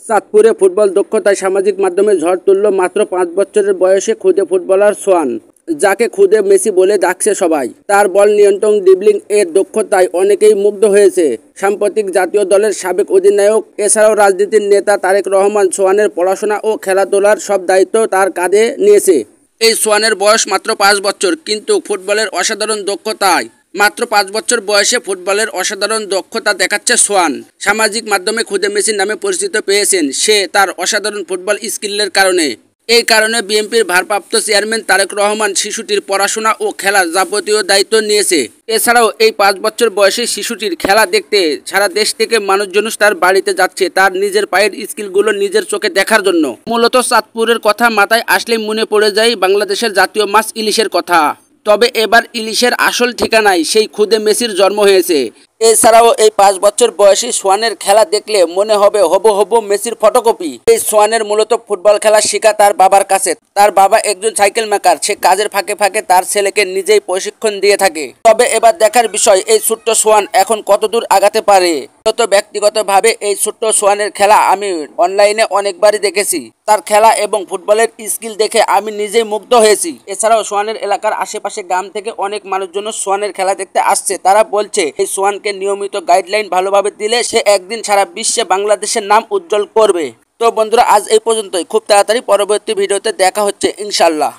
চাঁদপুরে ফুটবল দক্ষতায় সামাজিক মাধ্যমে ঝড় তুলল মাত্র 5 বছরের বয়সে খুদে ফুটবলার সোয়ান, যাকে খুদে মেসি বলে ডাকছে সবাই। তার বল নিয়ন্ত্রণ, ড্রিবলিং এর দক্ষতায় অনেকেই মুগ্ধ হয়েছে। সাম্প্রতিক জাতীয় দলের সাবেক অধিনায়ক এছাড়াও রাজনীতির নেতা তারেক রহমান সোয়ানের পড়াশোনা ও খেলাধুলার সব দায়িত্ব তার কাঁধে নিয়েছে। এই সোয়ানের বয়স মাত্র 5 বছর, কিন্তু ফুটবলের অসাধারণ দক্ষতায় মাত্র 5 বছর বয়সে ফুটবলের অসাধারণ দক্ষতা দেখাচ্ছে সোয়ান। সামাজিক মাধ্যমে খুদে মেসি নামে পরিচিত পেয়েছেন সে তার অসাধারণ ফুটবল স্কিলের কারণে। এই কারণে বিএনপির ভারপ্রাপ্ত চেয়ারম্যান তারেক রহমান শিশুটির পড়াশোনা ও খেলার যাবতীয় দায়িত্ব নিয়েছে। এছাড়াও এই 5 বছর বয়সী শিশুটির খেলা দেখতে সারা দেশ থেকে মানুষজন তার বাড়িতে যাচ্ছে তার নিজের পায়ের স্কিলগুলো নিজের চোখে দেখার জন্য। মূলত চাঁদপুরের কথা মাথায় আসলেই মনে পড়ে যায় বাংলাদেশের জাতীয় মাছ ইলিশের কথা। তবে এবার ইলিশের আসল ঠিকানায় সেই খুদে মেসির জন্ম হয়েছে। এছাড়াও এই 5 বছর বয়সী সোয়ানের খেলা দেখলে মনে হবে হবু মেসির ফটোকপি। এই সোয়ানের মূলত ফুটবল খেলা শেখা তার বাবার কাছে। তার বাবা একজন সাইকেল মেকার, সে কাজের ফাঁকে ফাঁকে তার ছেলেকে নিজেই প্রশিক্ষণ দিয়ে থাকে। তবে এবার দেখার বিষয় এই ছোট্ট সোয়ান এখন কতদূর আগাতে পারে। ব্যক্তিগতভাবে এই ছোট্ট সোয়ানের খেলা আমি অনলাইনে অনেকবারই দেখেছি। তার খেলা এবং ফুটবলের স্কিল দেখে আমি নিজেই মুগ্ধ হয়েছি। এছাড়াও সোয়ানের এলাকার আশেপাশে গ্রাম থেকে অনেক মানুষজন সোয়ানের খেলা দেখতে আসছে। তারা বলছে এই সোয়ানকে নিয়মিত গাইডলাইন ভালোভাবে দিলে সে একদিন সারা বিশ্বে বাংলাদেশের নাম উজ্জ্বল করবে। তো বন্ধুরা, আজ এই পর্যন্তই। খুব তাড়াতাড়ি পরবর্তী ভিডিওতে দেখা হচ্ছে ইনশাল্লাহ।